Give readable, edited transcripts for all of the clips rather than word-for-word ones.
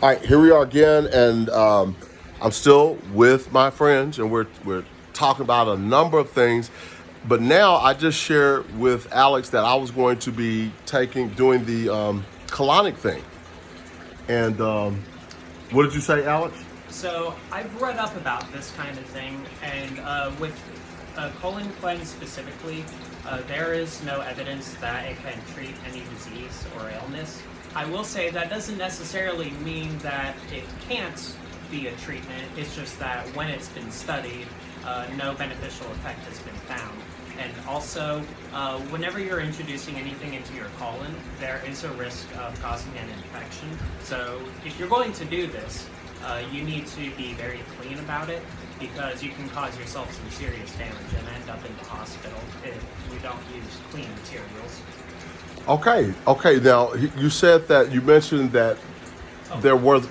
All right, here we are again, and I'm still with my friends, and we're talking about a number of things. But now I just shared with Alex that I was going to be doing the colonic thing. And what did you say, Alex? So I've read up about this kind of thing, and with colon cleanse specifically, there is no evidence that it can treat any disease or illness. I will say that doesn't necessarily mean that it can't be a treatment. It's just that when it's been studied, no beneficial effect has been found. And also, whenever you're introducing anything into your colon, there is a risk of causing an infection. So if you're going to do this, you need to be very clean about it, because you can cause yourself some serious damage and end up in the hospital if you don't use clean materials. Okay. Now you mentioned that there were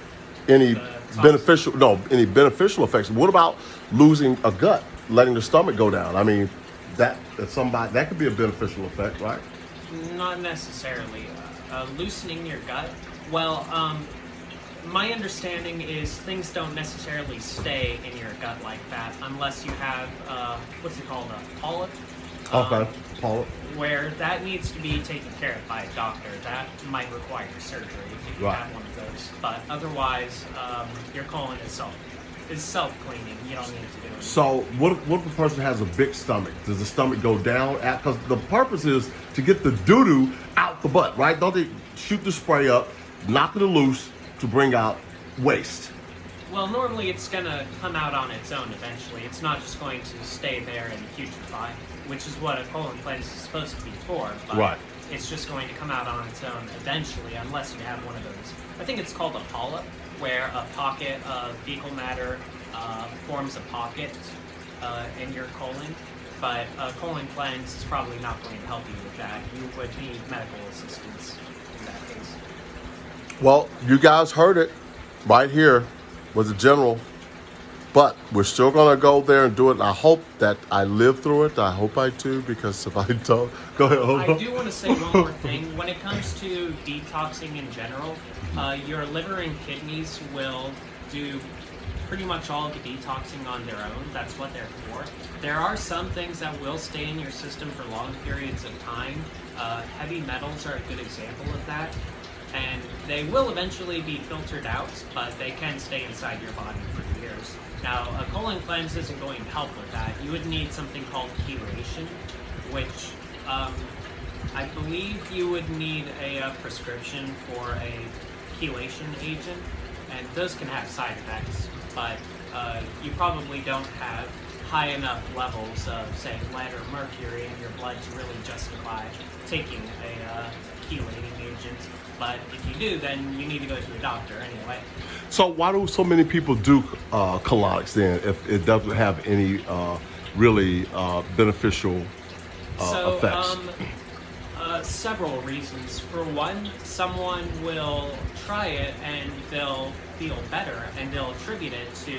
any any beneficial effects. What about losing a gut, letting the stomach go down? I mean, that could be a beneficial effect, right? Not necessarily. Loosening your gut. Well, my understanding is things don't necessarily stay in your gut like that unless you have what's it called, a polyp. Polyp. Where that needs to be taken care of by a doctor. That might require surgery if you have one of those. But otherwise, your colon is self-cleaning. You don't need to do it. So what if a person has a big stomach? Does the stomach go down? Because the purpose is to get the doo-doo out the butt, right? Don't they shoot the spray up, knock it loose to bring out waste? Well, normally it's going to come out on its own eventually. It's not just going to stay there and putrefy, which is what a colon cleanse is supposed to be for. But right. It's just going to come out on its own eventually, unless you have one of those. I think it's called a polyp, where a pocket of fecal matter forms a pocket in your colon. But a colon cleanse is probably not going to help you with that. You would need medical assistance in that case. Well, you guys heard it right here with the general. But we're still going to go there and do it. I hope that I live through it. I hope I do, because if I don't... Go ahead. I do want to say one more thing. When it comes to detoxing in general, your liver and kidneys will do pretty much all of the detoxing on their own. That's what they're for. There are some things that will stay in your system for long periods of time. Heavy metals are a good example of that. And they will eventually be filtered out, but they can stay inside your body for years. Now, a colon cleanse isn't going to help with that. You would need something called chelation, which I believe you would need a prescription for a chelation agent, and those can have side effects, but you probably don't have high enough levels of, say, lead or mercury in your blood to really justify taking a chelating agent. But if you do, then you need to go to a doctor anyway. So why do so many people do colonics then, if it doesn't have any really beneficial effects? Several reasons. For one, someone will try it and they'll feel better and they'll attribute it to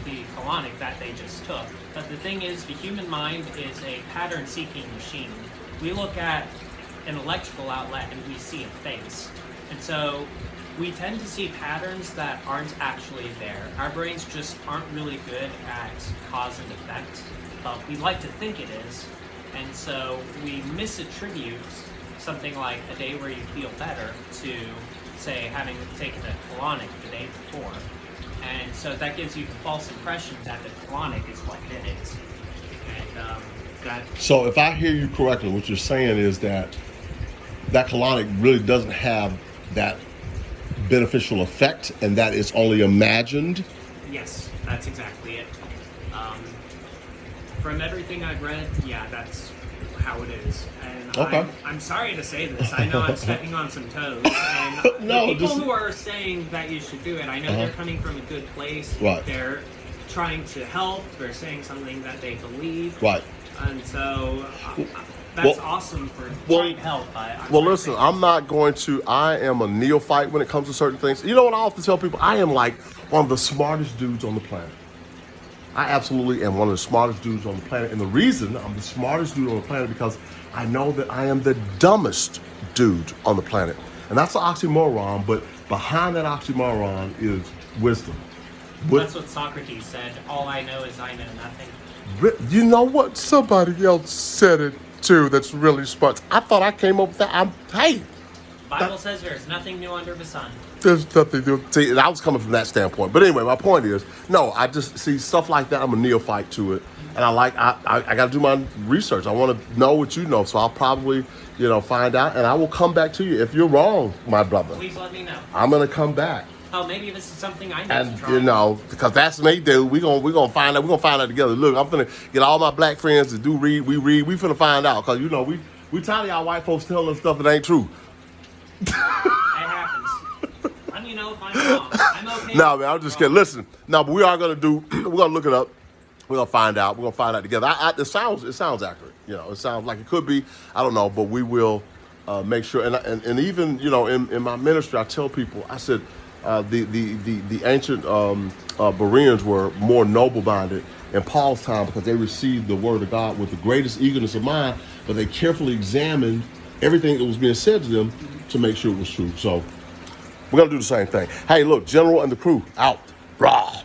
the colonic that they just took. But the thing is, the human mind is a pattern-seeking machine. We look at an electrical outlet and we see a face. And so we tend to see patterns that aren't actually there. Our brains just aren't really good at cause and effect, but we like to think it is. And so we misattribute something like a day where you feel better to, say, having taken a colonic the day before. And so that gives you the false impression that the colonic is what did it. And So if I hear you correctly, what you're saying is that colonic really doesn't have that beneficial effect, and that it's only imagined? Yes, that's exactly it. From everything I've read, yeah, that's how it is. And okay. I'm sorry to say this. I know I'm stepping on some toes. And no, the people who are saying that you should do it, I know they're coming from a good place. Right. They're trying to help. They're saying something that they believe. Right. And so that's awesome for trying to help. Listen, I am a neophyte when it comes to certain things. You know what I often tell people? I am like one of the smartest dudes on the planet. I absolutely am one of the smartest dudes on the planet. And the reason I'm the smartest dude on the planet because I know that I am the dumbest dude on the planet. And that's an oxymoron, but behind that oxymoron is wisdom. That's what Socrates said. All I know is I know nothing. You know what? Somebody else said it too that's really smart. I thought I came up with that. Hey, Bible says there's nothing new under the sun. there's nothing to see. And I was coming from that standpoint. But anyway, my point is, no, I just see stuff like that. I'm a neophyte to it. And I got to do my research. I want to know what you know. So I'll probably, find out. And I will come back to you. If you're wrong, my brother, Please let me know. I'm going to come back. Oh, maybe this is something I need And to try. because that's me, dude. We're gonna find out. We're gonna find out together. Look, I'm finna get all my black friends to do read. We read. We finna find out because we tired of y'all white folks telling us stuff that ain't true. It happens. I'm wrong. I'm okay. No, man, I'm just kidding. Listen, no, but we are gonna do. We're gonna look it up. We're gonna find out. We're gonna find out together. It sounds accurate. It sounds like it could be. I don't know, but we will make sure. And even in my ministry, I tell people. I said. The ancient Bereans were more noble-minded in Paul's time because they received the word of God with the greatest eagerness of mind, but they carefully examined everything that was being said to them to make sure it was true. So we're going to do the same thing. Hey, look, General and the crew, out. Rah.